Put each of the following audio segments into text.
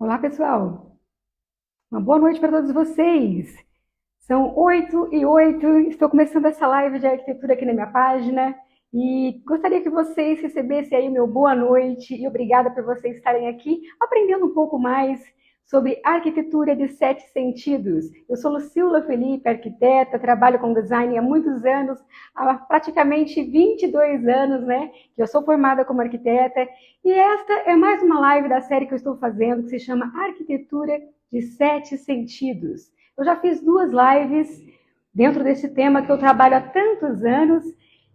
Olá, pessoal. Uma boa noite para todos vocês. São 8h08. Estou começando essa live de arquitetura aqui na minha página e gostaria que vocês recebessem aí o meu boa noite e obrigada por vocês estarem aqui aprendendo um pouco mais sobre arquitetura de sete sentidos. Eu sou Lucila Felipe, arquiteta, trabalho com design há muitos anos, há praticamente 22 anos, né? Que eu sou formada como arquiteta e esta é mais uma live da série que eu estou fazendo que se chama Arquitetura de Sete Sentidos. Eu já fiz duas lives dentro desse tema que eu trabalho há tantos anos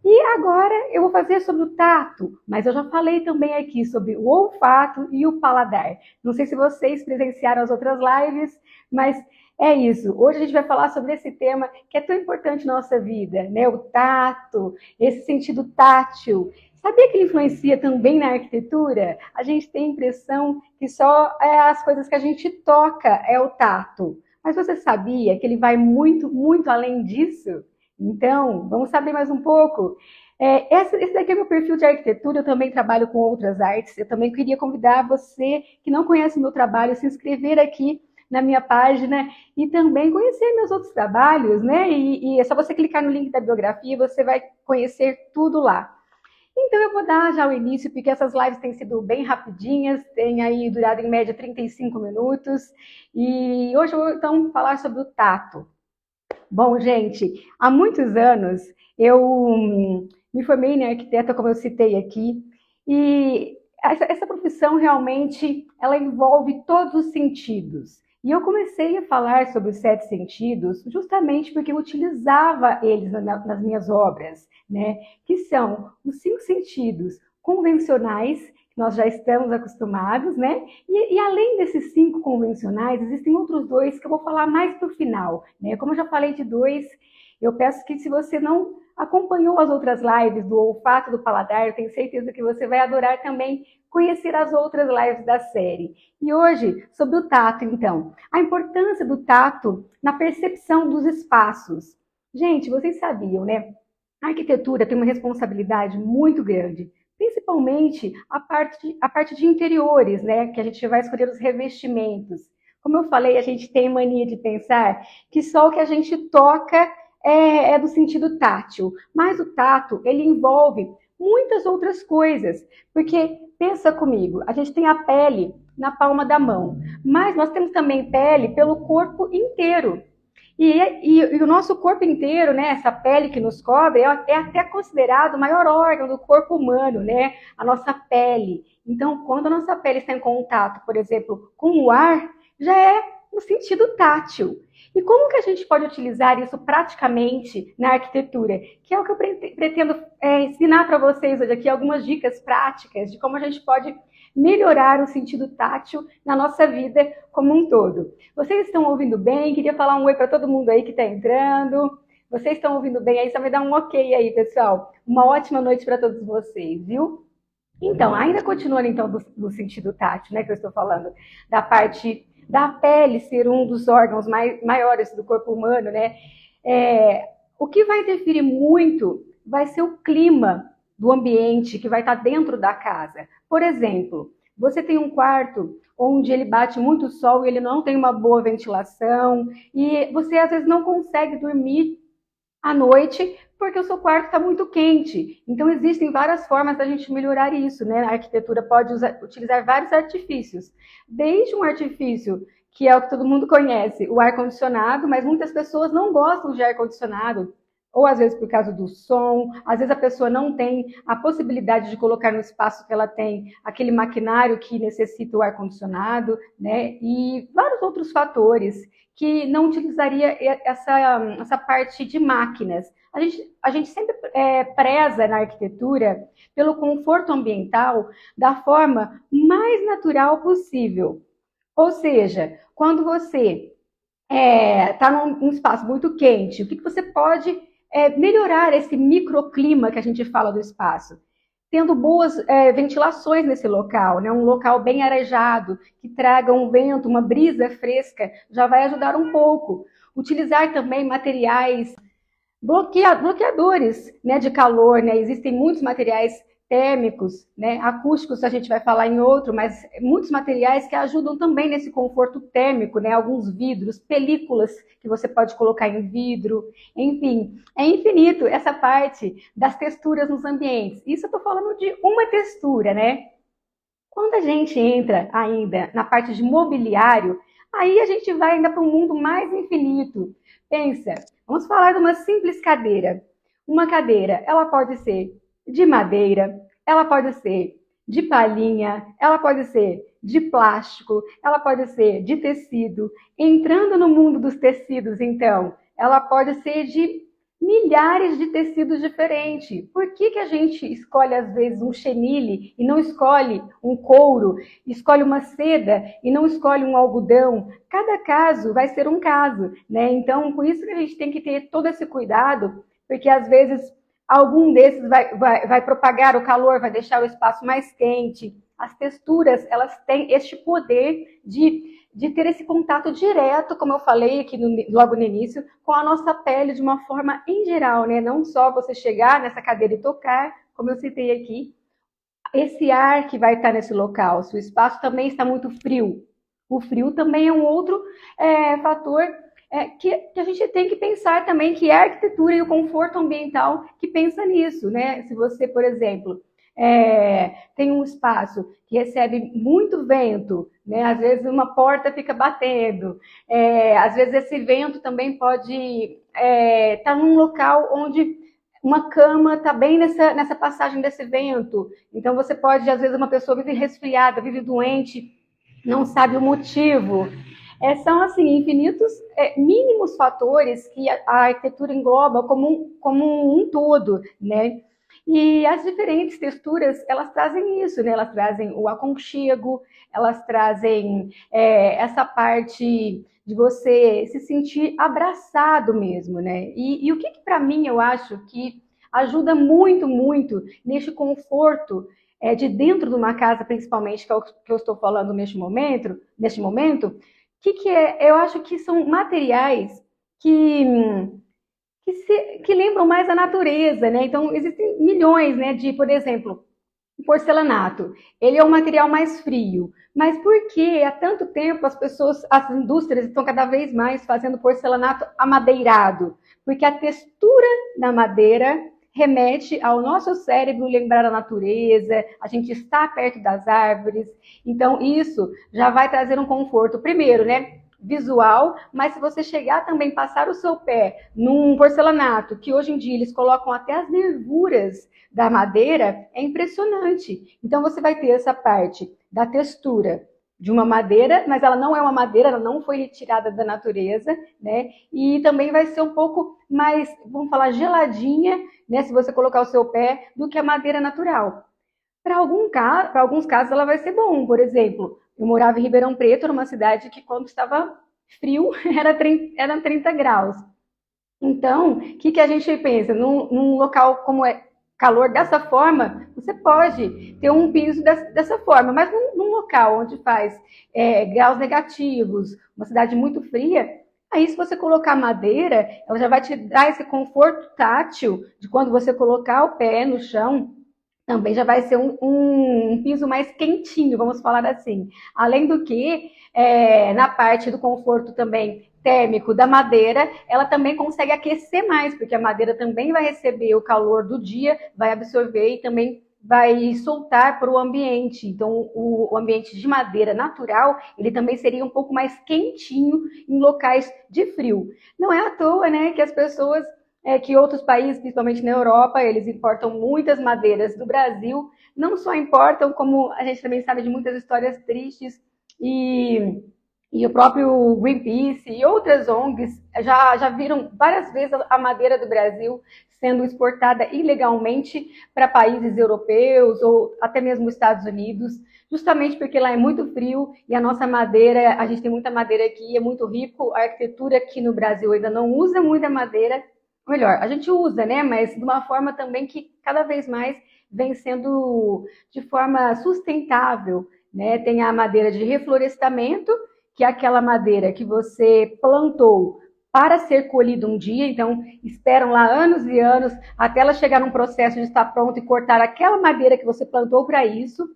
e agora eu vou fazer sobre o tato, mas eu já falei também aqui sobre o olfato e o paladar. Não sei se vocês presenciaram as outras lives, mas é isso. Hoje a gente vai falar sobre esse tema que é tão importante na nossa vida, né? O tato, esse sentido tátil. Sabia que ele influencia também na arquitetura? A gente tem a impressão que só as coisas que a gente toca é o tato. Mas você sabia que ele vai muito, muito além disso? Então, vamos saber mais um pouco. Esse daqui é meu perfil de arquitetura, eu também trabalho com outras artes. Eu também queria convidar você que não conhece o meu trabalho a se inscrever aqui na minha página e também conhecer meus outros trabalhos, né? E é só você clicar no link da biografia, você vai conhecer tudo lá. Então eu vou dar já o início, porque essas lives têm sido bem rapidinhas, têm aí durado em média 35 minutos, e hoje eu vou então falar sobre o tato. Bom, gente, há muitos anos eu me formei em arquiteta, como eu citei aqui, e essa profissão realmente ela envolve todos os sentidos. E eu comecei a falar sobre os sete sentidos justamente porque eu utilizava eles nas minhas obras, né? Que são os cinco sentidos convencionais, que nós já estamos acostumados, né? E além desses cinco convencionais, existem outros dois que eu vou falar mais para o final, né? Como eu já falei de dois, eu peço que se você não acompanhou as outras lives do olfato do paladar, eu tenho certeza que você vai adorar também conhecer as outras lives da série. E hoje, sobre o tato, então. A importância do tato na percepção dos espaços. Gente, vocês sabiam, né? A arquitetura tem uma responsabilidade muito grande, principalmente a parte de interiores, né? Que a gente vai escolher os revestimentos. Como eu falei, a gente tem mania de pensar que só o que a gente toca é do sentido tátil, mas o tato ele envolve muitas outras coisas, porque pensa comigo, a gente tem a pele na palma da mão, mas nós temos também pele pelo corpo inteiro. E o nosso corpo inteiro, né, essa pele que nos cobre, é até considerado o maior órgão do corpo humano, né, a nossa pele. Então, quando a nossa pele está em contato, por exemplo, com o ar, já é no sentido tátil. E como que a gente pode utilizar isso praticamente na arquitetura? Que é o que eu pretendo ensinar para vocês hoje aqui, algumas dicas práticas de como a gente pode melhorar o sentido tátil na nossa vida como um todo. Vocês estão ouvindo bem? Queria falar um oi para todo mundo aí que está entrando. Vocês estão ouvindo bem aí? Só me dá um ok aí, pessoal. Uma ótima noite para todos vocês, viu? Então, ainda continuando então do sentido tátil, né, que eu estou falando, da parte da pele ser um dos órgãos maiores do corpo humano, né? O que vai interferir muito vai ser o clima do ambiente que vai estar dentro da casa. Por exemplo, você tem um quarto onde ele bate muito sol e ele não tem uma boa ventilação e você às vezes não consegue dormir à noite porque o seu quarto está muito quente. Então existem várias formas da gente melhorar isso, né? A arquitetura pode utilizar vários artifícios, desde um artifício que é o que todo mundo conhece, o ar-condicionado, mas muitas pessoas não gostam de ar-condicionado, ou às vezes por causa do som, às vezes a pessoa não tem a possibilidade de colocar no espaço que ela tem aquele maquinário que necessita o ar-condicionado, né? E vários outros fatores que não utilizaria essa parte de máquinas. A gente sempre preza na arquitetura pelo conforto ambiental da forma mais natural possível. Ou seja, quando você está num espaço muito quente, o que você pode melhorar esse microclima que a gente fala do espaço? Tendo boas ventilações nesse local, né? Um local bem arejado, que traga um vento, uma brisa fresca, já vai ajudar um pouco. Utilizar também materiais bloqueadores, né, de calor, né? Existem muitos materiais térmicos, né? Acústicos a gente vai falar em outro, mas muitos materiais que ajudam também nesse conforto térmico, né? Alguns vidros, películas que você pode colocar em vidro, enfim, é infinito essa parte das texturas nos ambientes. Isso eu estou falando de uma textura, né? Quando a gente entra ainda na parte de mobiliário, aí a gente vai ainda para um mundo mais infinito. Pensa, vamos falar de uma simples cadeira. Uma cadeira, ela pode ser de madeira, ela pode ser de palhinha, ela pode ser de plástico, ela pode ser de tecido. Entrando no mundo dos tecidos, então, ela pode ser de milhares de tecidos diferentes. Por que a gente escolhe, às vezes, um chenille e não escolhe um couro, escolhe uma seda e não escolhe um algodão? Cada caso vai ser um caso, né? Então, por isso que a gente tem que ter todo esse cuidado, porque às vezes algum desses vai propagar o calor, vai deixar o espaço mais quente. As texturas, elas têm este poder de ter esse contato direto, como eu falei aqui logo no início, com a nossa pele de uma forma em geral, né? Não só você chegar nessa cadeira e tocar, como eu citei aqui, esse ar que vai estar nesse local, se o espaço também está muito frio. O frio também é um outro fator que a gente tem que pensar também, que é a arquitetura e o conforto ambiental que pensa nisso, né? Se você, por exemplo, tem um espaço que recebe muito vento, né? Às vezes uma porta fica batendo, às vezes esse vento também pode estar num local onde uma cama está bem nessa passagem desse vento. Então você pode, às vezes, uma pessoa vive resfriada, vive doente, não sabe o motivo. São, assim, infinitos, mínimos fatores que a arquitetura engloba como um todo, né? E as diferentes texturas, elas trazem isso, né? Elas trazem o aconchego, elas trazem essa parte de você se sentir abraçado mesmo, né? E o que para mim eu acho que ajuda muito, muito neste conforto de dentro de uma casa, principalmente, que eu estou falando neste momento, que é? Eu acho que são materiais que que lembram mais a natureza, né? Então, existem milhões, né, de, por exemplo, o porcelanato. Ele é um material mais frio. Mas por que há tanto tempo as indústrias estão cada vez mais fazendo porcelanato amadeirado? Porque a textura da madeira remete ao nosso cérebro lembrar a natureza, a gente está perto das árvores. Então, isso já vai trazer um conforto. Primeiro, né? Visual, mas se você chegar também passar o seu pé num porcelanato, que hoje em dia eles colocam até as nervuras da madeira, é impressionante. Então você vai ter essa parte da textura de uma madeira, mas ela não é uma madeira, ela não foi retirada da natureza, né? E também vai ser um pouco mais, vamos falar, geladinha, né? Se você colocar o seu pé, do que a madeira natural. Para alguns casos ela vai ser bom, por exemplo, eu morava em Ribeirão Preto, numa cidade que quando estava frio era 30 graus. Então, o que a gente pensa? Num local como é calor dessa forma, você pode ter um piso dessa forma, mas num local onde faz graus negativos, uma cidade muito fria, aí se você colocar madeira, ela já vai te dar esse conforto tátil de quando você colocar o pé no chão, também já vai ser um piso mais quentinho, vamos falar assim. Além do que, na parte do conforto também térmico da madeira, ela também consegue aquecer mais, porque a madeira também vai receber o calor do dia, vai absorver e também vai soltar para o ambiente. Então, o ambiente de madeira natural, ele também seria um pouco mais quentinho em locais de frio. Não é à toa, né, que as pessoas que outros países, principalmente na Europa, eles importam muitas madeiras do Brasil, não só importam, como a gente também sabe de muitas histórias tristes e o próprio Greenpeace e outras ONGs já viram várias vezes a madeira do Brasil sendo exportada ilegalmente para países europeus ou até mesmo Estados Unidos, justamente porque lá é muito frio e a nossa madeira, a gente tem muita madeira aqui, é muito rico, a arquitetura aqui no Brasil ainda não usa muita madeira, melhor, a gente usa, né? Mas de uma forma também que cada vez mais vem sendo de forma sustentável, né? Tem a madeira de reflorestamento, que é aquela madeira que você plantou. para ser colhido um dia, então esperam lá anos e anos até ela chegar num processo de estar pronto e cortar aquela madeira que você plantou para isso.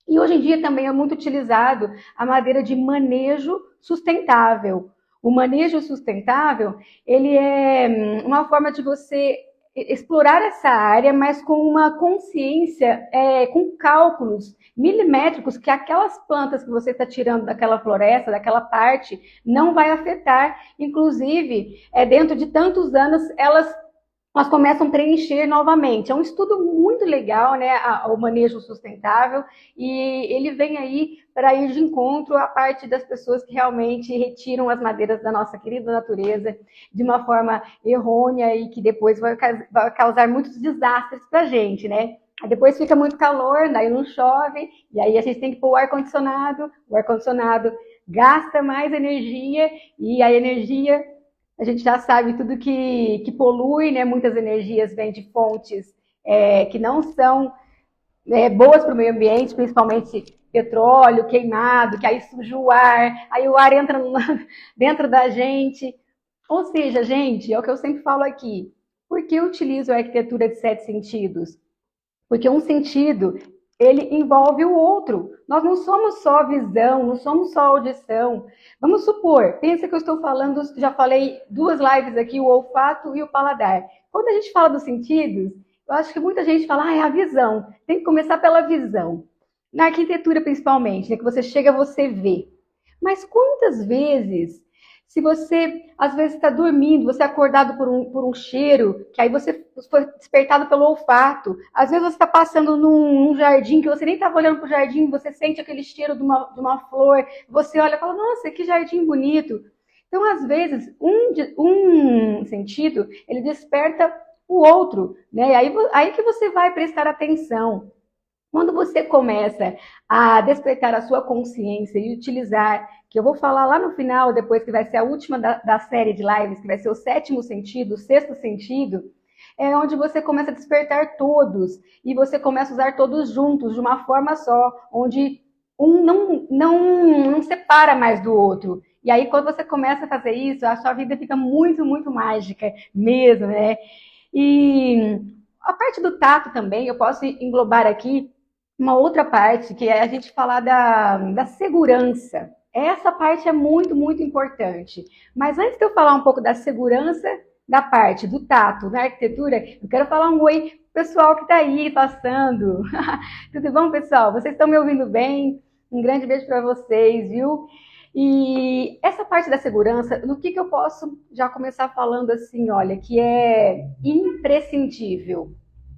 E hoje em dia também é muito utilizado a madeira de manejo sustentável. O manejo sustentável, ele é uma forma de você explorar essa área, mas com uma consciência, com cálculos milimétricos que aquelas plantas que você está tirando daquela floresta, daquela parte, não vai afetar. Inclusive, dentro de tantos anos, elas começam a preencher novamente. É um estudo muito legal, né, o manejo sustentável, e ele vem aí para ir de encontro à parte das pessoas que realmente retiram as madeiras da nossa querida natureza de uma forma errônea e que depois vai causar muitos desastres para a gente, né? Aí depois fica muito calor, daí não chove, e aí a gente tem que pôr o ar-condicionado gasta mais energia, e a energia a gente já sabe tudo que polui, né? Muitas energias vêm de fontes que não são boas para o meio ambiente, principalmente petróleo queimado, que aí suja o ar, aí o ar entra dentro da gente. Ou seja, gente, é o que eu sempre falo aqui. Por que eu utilizo a arquitetura de 7 sentidos? Porque um sentido, ele envolve o outro. Nós não somos só visão, não somos só audição. Vamos supor, pensa que eu estou falando, já falei 2 lives aqui, o olfato e o paladar. Quando a gente fala dos sentidos, eu acho que muita gente fala, é a visão. Tem que começar pela visão. Na arquitetura, principalmente, né, que você chega, você vê. Mas quantas vezes, se você às vezes está dormindo, você é acordado por um cheiro, que aí você foi despertado pelo olfato, às vezes você está passando num jardim que você nem estava olhando para o jardim, você sente aquele cheiro de uma flor, você olha e fala, nossa, que jardim bonito. Então, às vezes, um sentido, ele desperta o outro, né? Aí que você vai prestar atenção. Quando você começa a despertar a sua consciência e utilizar, que eu vou falar lá no final, depois que vai ser a última da série de lives, que vai ser o 7º sentido, o 6º sentido, é onde você começa a despertar todos e você começa a usar todos juntos, de uma forma só, onde um não separa mais do outro. E aí, quando você começa a fazer isso, a sua vida fica muito, muito mágica mesmo, né? E a parte do tato também, eu posso englobar aqui uma outra parte, que é a gente falar da segurança. Essa parte é muito, muito importante. Mas antes de eu falar um pouco da segurança, da parte do tato na arquitetura, eu quero falar um oi pro pessoal que está aí passando. Tudo bom, pessoal? Vocês estão me ouvindo bem? Um grande beijo para vocês, viu? E essa parte da segurança, no que eu posso já começar falando assim, olha, que é imprescindível?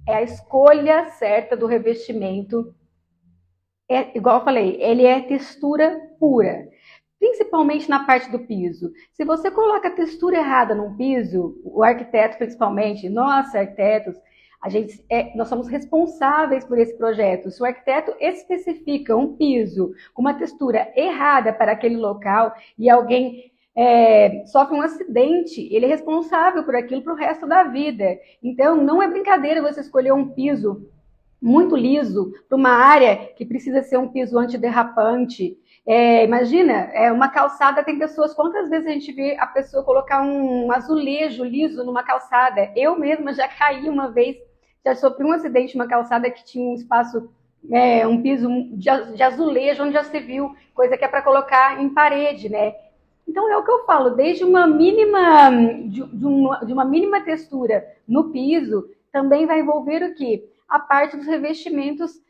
É a escolha certa do revestimento. Igual eu falei, ele é textura pura, principalmente na parte do piso. Se você coloca a textura errada num piso, o arquiteto principalmente, nós arquitetos, nós somos responsáveis por esse projeto. Se o arquiteto especifica um piso com uma textura errada para aquele local e alguém sofre um acidente, ele é responsável por aquilo para o resto da vida. Então, não é brincadeira você escolher um piso muito liso para uma área que precisa ser um piso antiderrapante. Imagina, uma calçada, tem pessoas, quantas vezes a gente vê a pessoa colocar um azulejo liso numa calçada? Eu mesma já caí uma vez, já sofri um acidente numa calçada que tinha um espaço, um piso de azulejo, onde já se viu, coisa que é para colocar em parede, né? Então é o que eu falo, desde uma mínima, de uma mínima textura no piso, também vai envolver o quê? A parte dos revestimentos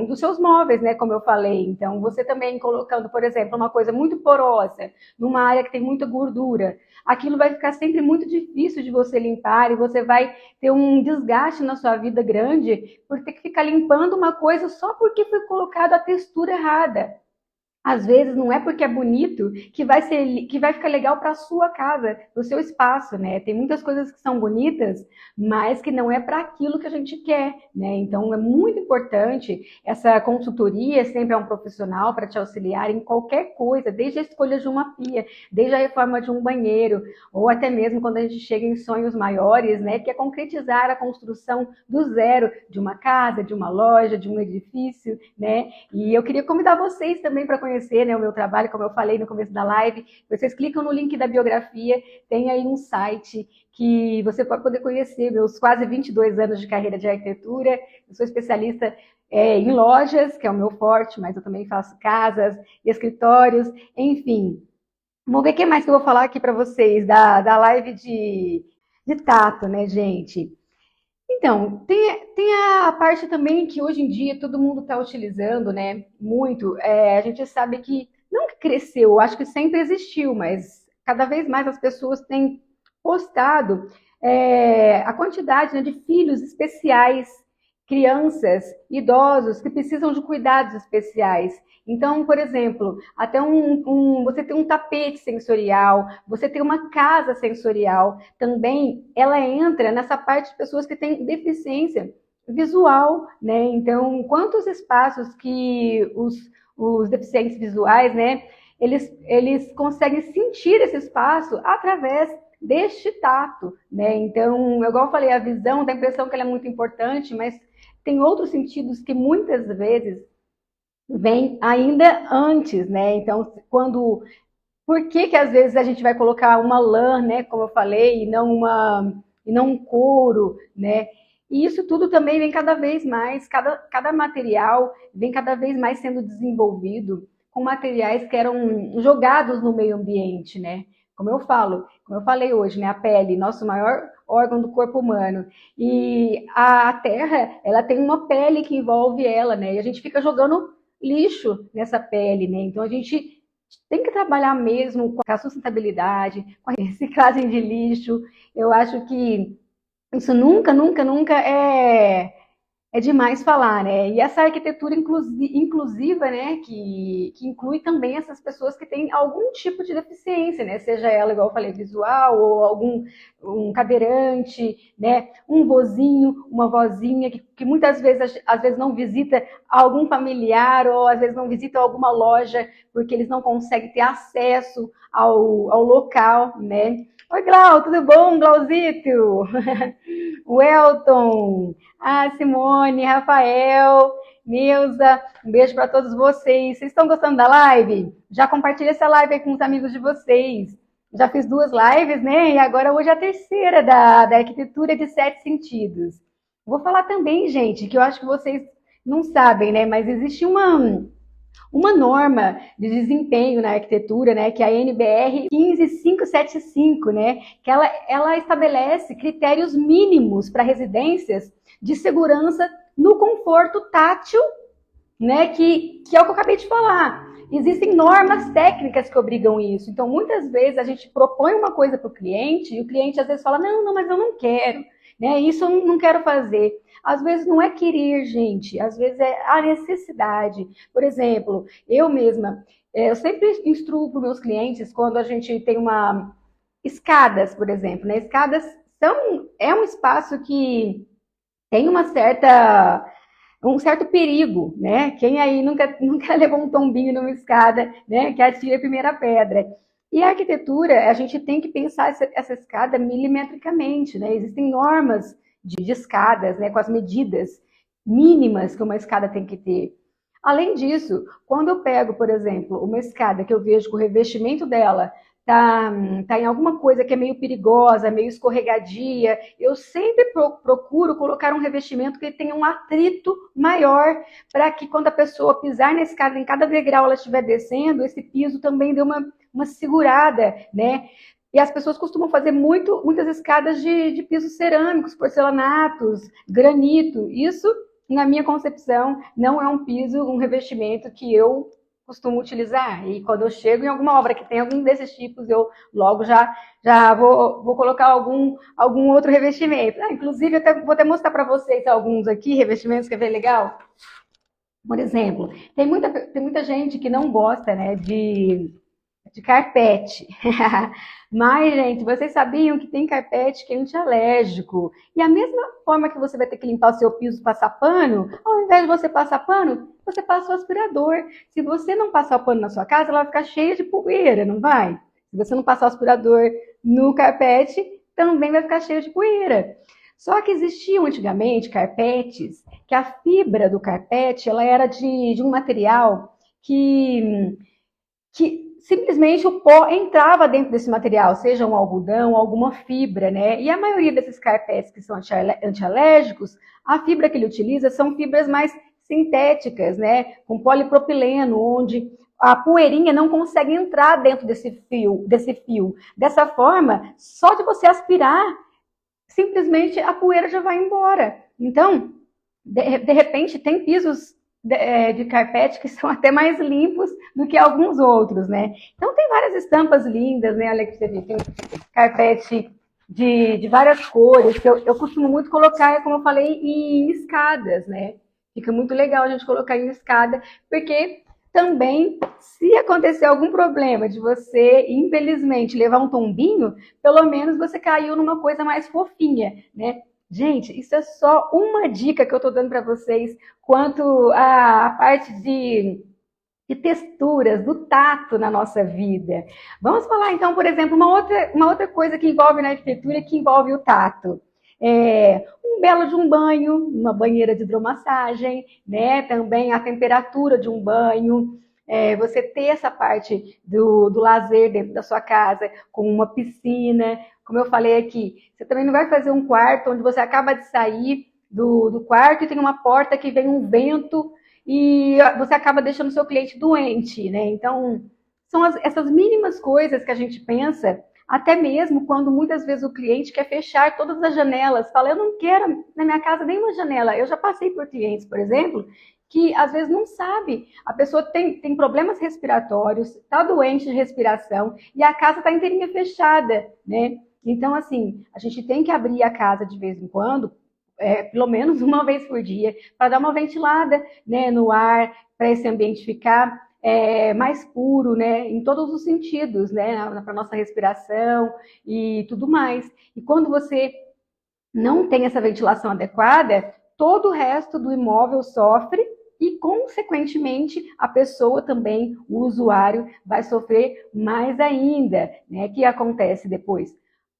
dos seus móveis, né? Como eu falei. Então, você também colocando, por exemplo, uma coisa muito porosa, numa área que tem muita gordura, aquilo vai ficar sempre muito difícil de você limpar e você vai ter um desgaste na sua vida grande por ter que ficar limpando uma coisa só porque foi colocada a textura errada. Às vezes não é porque é bonito que vai ficar legal para a sua casa, para o seu espaço, né? Tem muitas coisas que são bonitas, mas que não é para aquilo que a gente quer, né? Então é muito importante essa consultoria, sempre é um profissional para te auxiliar em qualquer coisa, desde a escolha de uma pia, desde a reforma de um banheiro, ou até mesmo quando a gente chega em sonhos maiores, né? Que é concretizar a construção do zero de uma casa, de uma loja, de um edifício, né? E eu queria convidar vocês também para conhecer conhecer, né, o meu trabalho, como eu falei no começo da live, vocês clicam no link da biografia, tem aí um site que você pode poder conhecer meus quase 22 anos de carreira de arquitetura. Eu sou especialista em lojas, que é o meu forte, mas eu também faço casas, escritórios, enfim. Vamos ver o que mais que eu vou falar aqui para vocês da live de tato, né, gente? Então, tem a parte também que hoje em dia todo mundo está utilizando, né? Muito. A gente sabe que não que cresceu, acho que sempre existiu, mas cada vez mais as pessoas têm postado a quantidade, né, de filhos especiais, crianças, idosos que precisam de cuidados especiais. Então, por exemplo, até você tem um tapete sensorial, você tem uma casa sensorial, também ela entra nessa parte de pessoas que têm deficiência visual, né? Então, quantos espaços que os deficientes visuais, né, eles conseguem sentir esse espaço através deste tato, né? Então, igual eu falei, a visão dá a impressão que ela é muito importante, mas tem outros sentidos que muitas vezes vêm ainda antes, né? Então, por que que às vezes a gente vai colocar uma lã, né, como eu falei, e não um couro, né? E isso tudo também vem cada vez mais, cada material vem cada vez mais sendo desenvolvido com materiais que eram jogados no meio ambiente, né? Como eu falei hoje, né, a pele, nosso maior órgão do corpo humano. E a terra, ela tem uma pele que envolve ela, né? E a gente fica jogando lixo nessa pele, né? Então a gente tem que trabalhar mesmo com a sustentabilidade, com a reciclagem de lixo. Eu acho que isso nunca é demais falar, né? E essa arquitetura inclusiva, né, que inclui também essas pessoas que têm algum tipo de deficiência, né? Seja ela, igual eu falei, visual, ou um cadeirante, né? Um vozinho, uma vozinha, que muitas vezes, às vezes não visita algum familiar, ou às vezes não visita alguma loja, porque eles não conseguem ter acesso ao local, né? Oi, Glau, tudo bom, Glauzito? O Elton, a Simone, Rafael, Neuza, um beijo para todos vocês. Vocês estão gostando da live? Já compartilha essa live aí com os amigos de vocês. Já fiz 2 lives, né? E agora hoje é a terceira da arquitetura de 7 sentidos. Vou falar também, gente, que eu acho que vocês não sabem, né? Mas existe uma norma de desempenho na arquitetura, né, que é a NBR 15575, né, que ela estabelece critérios mínimos para residências de segurança no conforto tátil, né, que é o que eu acabei de falar. Existem normas técnicas que obrigam isso. Então, muitas vezes a gente propõe uma coisa para o cliente e o cliente às vezes fala, não, mas eu não quero, né? Isso eu não quero fazer. Às vezes não é querer, gente, às vezes é a necessidade. Por exemplo, eu mesma, eu sempre instruo para os meus clientes quando a gente tem escadas, por exemplo, né? Escadas é um espaço que tem um certo perigo, né? Quem aí nunca levou um tombinho numa escada, né? Que atira a primeira pedra. E a arquitetura, a gente tem que pensar essa escada milimetricamente, né? Existem normas de escadas, né? Com as medidas mínimas que uma escada tem que ter. Além disso, quando eu pego, por exemplo, uma escada que eu vejo que o revestimento dela tá em alguma coisa que é meio perigosa, meio escorregadia, eu sempre procuro colocar um revestimento que tenha um atrito maior, para que quando a pessoa pisar na escada, em cada degrau ela estiver descendo, esse piso também dê uma segurada, né? E as pessoas costumam fazer muitas escadas de pisos cerâmicos, porcelanatos, granito. Isso, na minha concepção, não é um piso, um revestimento que eu costumo utilizar. E quando eu chego em alguma obra que tem algum desses tipos, eu logo já vou colocar algum outro revestimento. Inclusive, eu vou até mostrar para vocês alguns aqui, revestimentos que é bem legal. Por exemplo, tem muita gente que não gosta, né, de carpete. Mas, gente, vocês sabiam que tem carpete que é antialérgico? E a mesma forma que você vai ter que limpar o seu piso, passar pano, ao invés de você passar pano, você passa o aspirador. Se você não passar o pano na sua casa, ela vai ficar cheia de poeira, não vai? Se você não passar o aspirador no carpete, também vai ficar cheio de poeira. Só que existiam antigamente carpetes que a fibra do carpete ela era de um material que, que simplesmente o pó entrava dentro desse material, seja um algodão, alguma fibra, né? E a maioria desses carpetes que são antialérgicos, a fibra que ele utiliza são fibras mais sintéticas, né? Com polipropileno, onde a poeirinha não consegue entrar dentro desse fio. Dessa forma, só de você aspirar, simplesmente a poeira já vai embora. Então, de repente, tem pisos de carpete que são até mais limpos do que alguns outros, né? Então, tem várias estampas lindas, né, Alex? Tem carpete de várias cores, que eu costumo muito colocar, como eu falei, em escadas, né? Fica muito legal a gente colocar em escada, porque também, se acontecer algum problema de você, infelizmente, levar um tombinho, pelo menos você caiu numa coisa mais fofinha, né? Gente, isso é só uma dica que eu estou dando para vocês quanto à parte de texturas, do tato na nossa vida. Vamos falar então, por exemplo, uma outra coisa que envolve na arquitetura, que envolve o tato. Um belo de um banho, uma banheira de hidromassagem, né? Também a temperatura de um banho. Você ter essa parte do lazer dentro da sua casa, com uma piscina, como eu falei aqui, você também não vai fazer um quarto onde você acaba de sair do quarto e tem uma porta que vem um vento e você acaba deixando o seu cliente doente, né? Então, são essas mínimas coisas que a gente pensa, até mesmo quando muitas vezes o cliente quer fechar todas as janelas, fala, eu não quero na minha casa nenhuma janela. Eu já passei por clientes, por exemplo, que às vezes não sabe, a pessoa tem problemas respiratórios, está doente de respiração e a casa está inteirinha fechada, né? Então, assim, a gente tem que abrir a casa de vez em quando, pelo menos uma vez por dia, para dar uma ventilada, né, no ar, para esse ambiente ficar mais puro, né, em todos os sentidos, né, para nossa respiração e tudo mais. E quando você não tem essa ventilação adequada, todo o resto do imóvel sofre e, consequentemente, a pessoa também, o usuário, vai sofrer mais ainda, né? O que acontece depois?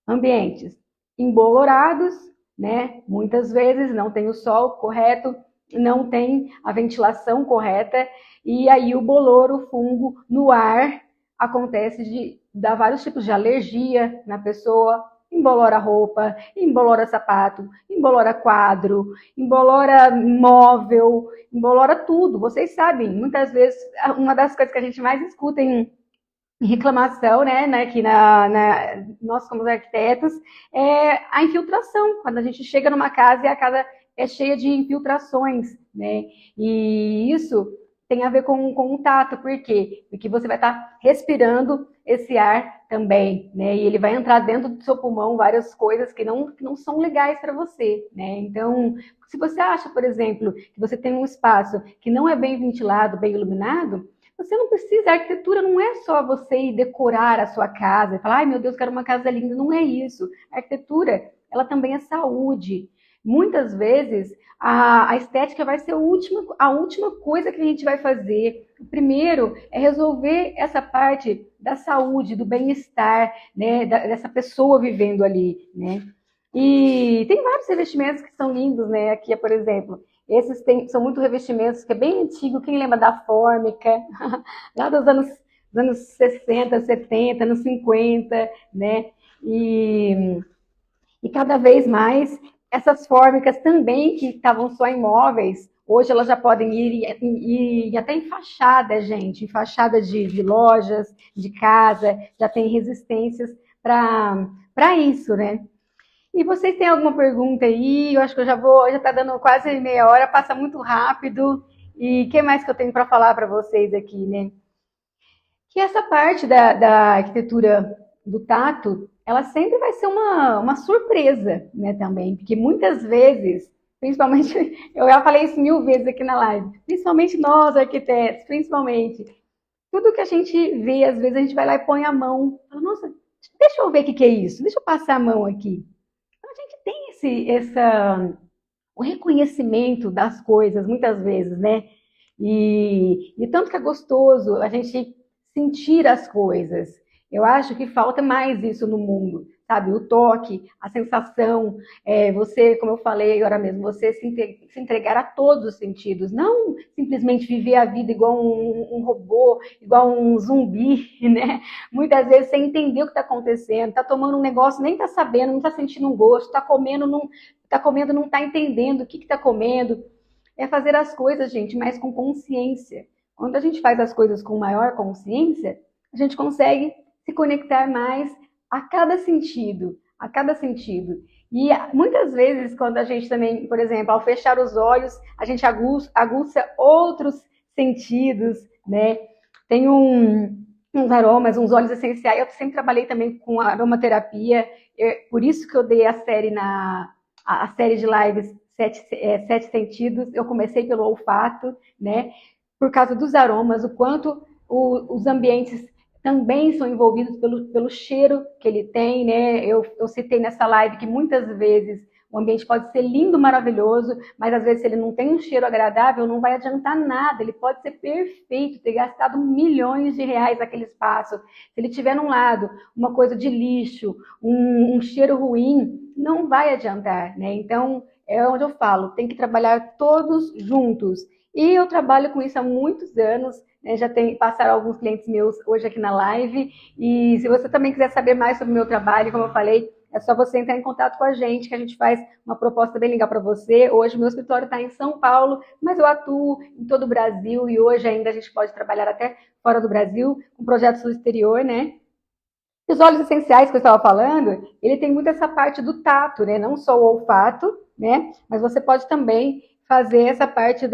Ambientes embolorados, né? Muitas vezes não tem o sol correto, não tem a ventilação correta, e aí o bolor, o fungo no ar, acontece de dar vários tipos de alergia na pessoa, embolora roupa, embolora sapato, embolora quadro, embolora móvel, embolora tudo. Vocês sabem, muitas vezes, uma das coisas que a gente mais escuta em reclamação, né, aqui nós como arquitetos, é a infiltração. Quando a gente chega numa casa e a casa é cheia de infiltrações, né? E isso tem a ver com o tato, por quê? Porque você vai estar respirando esse ar também, né? E ele vai entrar dentro do seu pulmão várias coisas que não são legais para você, né? Então, se você acha, por exemplo, que você tem um espaço que não é bem ventilado, bem iluminado, você não precisa, a arquitetura não é só você ir decorar a sua casa e falar, ai meu Deus, quero uma casa linda. Não é isso. A arquitetura, ela também é saúde. Muitas vezes, a estética vai ser a última coisa que a gente vai fazer. O primeiro é resolver essa parte da saúde, do bem-estar, né, dessa pessoa vivendo ali, né? E tem vários revestimentos que são lindos, né? Aqui, por exemplo, são muito revestimentos que é bem antigo. Quem lembra da Fórmica? Lá dos anos 60, 70, anos 50, né? E cada vez mais essas fórmicas também que estavam só em móveis, hoje elas já podem ir até em fachada, gente, em fachada de lojas, de casa, já tem resistências para isso, né? E vocês têm alguma pergunta aí? Eu acho que já está dando quase meia hora, passa muito rápido. E o que mais que eu tenho para falar para vocês aqui, né? Que essa parte da arquitetura do tato, ela sempre vai ser uma surpresa, né, também. Porque muitas vezes, principalmente, eu já falei isso 1000 vezes aqui na live, principalmente nós, arquitetos, principalmente, tudo que a gente vê, às vezes a gente vai lá e põe a mão, fala, nossa, deixa eu ver o que é isso, deixa eu passar a mão aqui. Então, a gente tem o reconhecimento das coisas, muitas vezes, né? E tanto que é gostoso a gente sentir as coisas. Eu acho que falta mais isso no mundo, sabe? O toque, a sensação, você, como eu falei agora mesmo, você se entregar a todos os sentidos, não simplesmente viver a vida igual um robô, igual um zumbi, né? Muitas vezes sem entender o que está acontecendo, está tomando um negócio, nem está sabendo, não está sentindo um gosto, está comendo, não está entendendo o que está comendo. É fazer as coisas, gente, mais com consciência. Quando a gente faz as coisas com maior consciência, a gente consegue se conectar mais a cada sentido, a cada sentido. E muitas vezes, quando a gente também, por exemplo, ao fechar os olhos, a gente aguça outros sentidos, né? Tem uns aromas, uns óleos essenciais. Eu sempre trabalhei também com aromaterapia, por isso que eu dei a série de lives Sete Sentidos. Eu comecei pelo olfato, né? Por causa dos aromas, o quanto os ambientes também são envolvidos pelo cheiro que ele tem, né? Eu citei nessa live que muitas vezes o ambiente pode ser lindo, maravilhoso, mas às vezes se ele não tem um cheiro agradável, não vai adiantar nada. Ele pode ser perfeito, ter gastado milhões de reais naquele espaço. Se ele tiver num lado uma coisa de lixo, um cheiro ruim, não vai adiantar, né? Então, é onde eu falo, tem que trabalhar todos juntos. E eu trabalho com isso há muitos anos, né? Passaram alguns clientes meus hoje aqui na live. E se você também quiser saber mais sobre o meu trabalho, como eu falei, é só você entrar em contato com a gente, que a gente faz uma proposta bem legal para você. Hoje o meu escritório está em São Paulo, mas eu atuo em todo o Brasil e hoje ainda a gente pode trabalhar até fora do Brasil, com projetos no exterior, né? Os óleos essenciais que eu estava falando, ele tem muito essa parte do tato, né? Não só o olfato, né? Mas você pode também fazer essa parte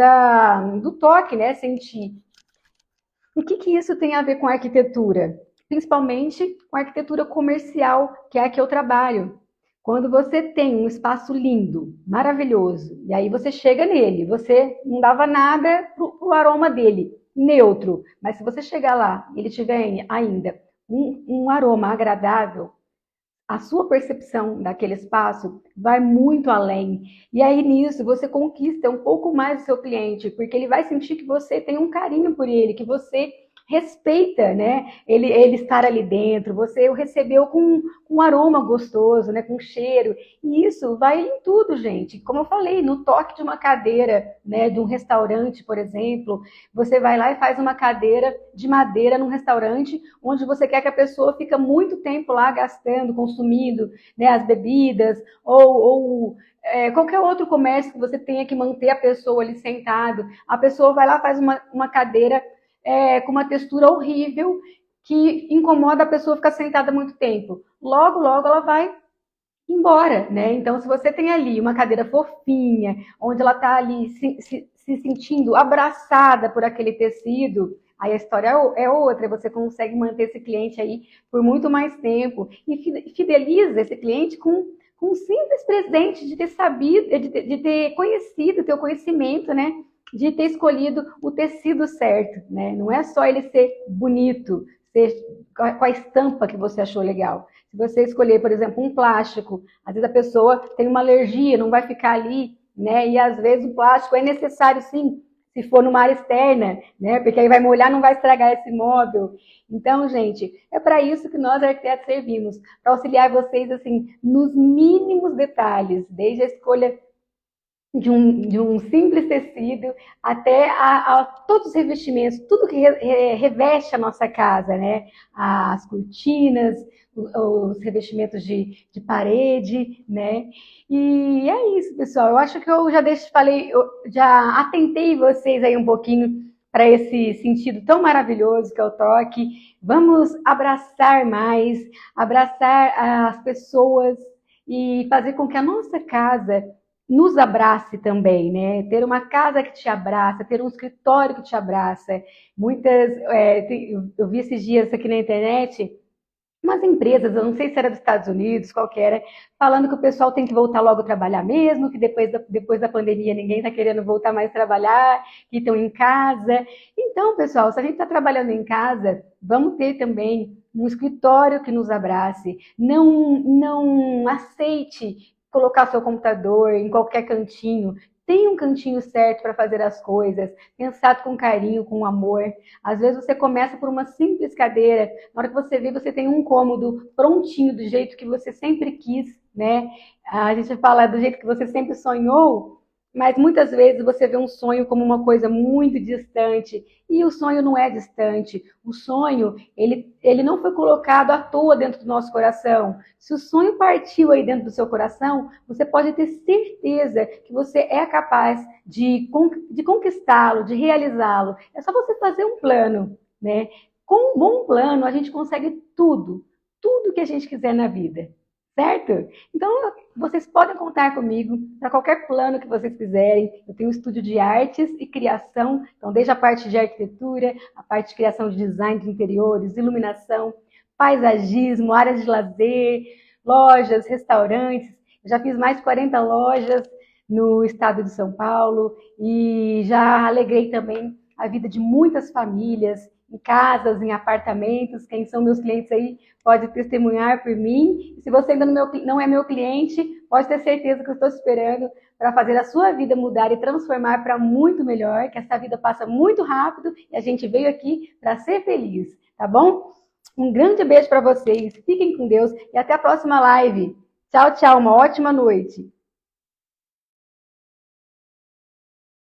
do toque, né? Sentir. O que isso tem a ver com a arquitetura? Principalmente com a arquitetura comercial, que é a que eu trabalho. Quando você tem um espaço lindo, maravilhoso, e aí você chega nele, você não dava nada pro aroma dele, neutro. Mas se você chegar lá e ele tiver ainda um aroma agradável, a sua percepção daquele espaço vai muito além. E aí nisso você conquista um pouco mais o seu cliente, porque ele vai sentir que você tem um carinho por ele, que você respeita, né? Ele estar ali dentro, você o recebeu com um aroma gostoso, né? Com cheiro. E isso vai em tudo, gente. Como eu falei, no toque de uma cadeira, né? De um restaurante, por exemplo, você vai lá e faz uma cadeira de madeira num restaurante onde você quer que a pessoa fique muito tempo lá gastando, consumindo, né, as bebidas, ou qualquer outro comércio que você tenha que manter a pessoa ali sentado. A pessoa vai lá, faz uma cadeira com uma textura horrível, que incomoda a pessoa ficar sentada muito tempo. Logo, logo ela vai embora, né? Então, se você tem ali uma cadeira fofinha, onde ela está ali se sentindo abraçada por aquele tecido, aí a história é outra, você consegue manter esse cliente aí por muito mais tempo e fideliza esse cliente com um simples presente de ter sabido, de ter conhecido, ter o conhecimento, né? De ter escolhido o tecido certo, né? Não é só ele ser bonito, ser com a estampa que você achou legal. Se você escolher, por exemplo, um plástico, às vezes a pessoa tem uma alergia, não vai ficar ali, né? E às vezes o plástico é necessário sim, se for numa área externa, né? Porque aí vai molhar, não vai estragar esse móvel. Então, gente, é para isso que nós arquitetos servimos, para auxiliar vocês assim nos mínimos detalhes, desde a escolha de um simples tecido até a todos os revestimentos, tudo que reveste a nossa casa, né? As cortinas, os revestimentos de parede, né? E é isso, pessoal. Eu acho que eu falei, eu já atentei vocês aí um pouquinho para esse sentido tão maravilhoso que é o toque. Vamos abraçar mais, abraçar as pessoas e fazer com que a nossa casa nos abrace também, né? Ter uma casa que te abraça, ter um escritório que te abraça. Eu vi esses dias aqui na internet, umas empresas, eu não sei se era dos Estados Unidos, qual que era, falando que o pessoal tem que voltar logo a trabalhar mesmo, que depois da pandemia ninguém está querendo voltar mais a trabalhar, que estão em casa. Então, pessoal, se a gente está trabalhando em casa, vamos ter também um escritório que nos abrace. Não aceite colocar seu computador em qualquer cantinho. tem um cantinho certo para fazer as coisas, pensado com carinho, com amor. Às vezes você começa por uma simples cadeira, na hora que você vê, você tem um cômodo prontinho, do jeito que você sempre quis, né? A gente fala do jeito que você sempre sonhou, mas muitas vezes você vê um sonho como uma coisa muito distante, e o sonho não é distante. O sonho, ele não foi colocado à toa dentro do nosso coração. Se o sonho partiu aí dentro do seu coração, você pode ter certeza que você é capaz de conquistá-lo, de realizá-lo. É só você fazer um plano, né? Com um bom plano, a gente consegue tudo, tudo que a gente quiser na vida, certo? Então, vocês podem contar comigo para qualquer plano que vocês quiserem. Eu tenho um estúdio de artes e criação, então desde a parte de arquitetura, a parte de criação de design de interiores, iluminação, paisagismo, áreas de lazer, lojas, restaurantes. Eu já fiz mais de 40 lojas no estado de São Paulo e já alegrei também a vida de muitas famílias, em casas, em apartamentos. Quem são meus clientes aí pode testemunhar por mim. E se você ainda não é meu cliente, pode ter certeza que eu estou esperando para fazer a sua vida mudar e transformar para muito melhor, que essa vida passa muito rápido e a gente veio aqui para ser feliz, tá bom? Um grande beijo para vocês, fiquem com Deus e até a próxima live. Tchau, tchau, uma ótima noite.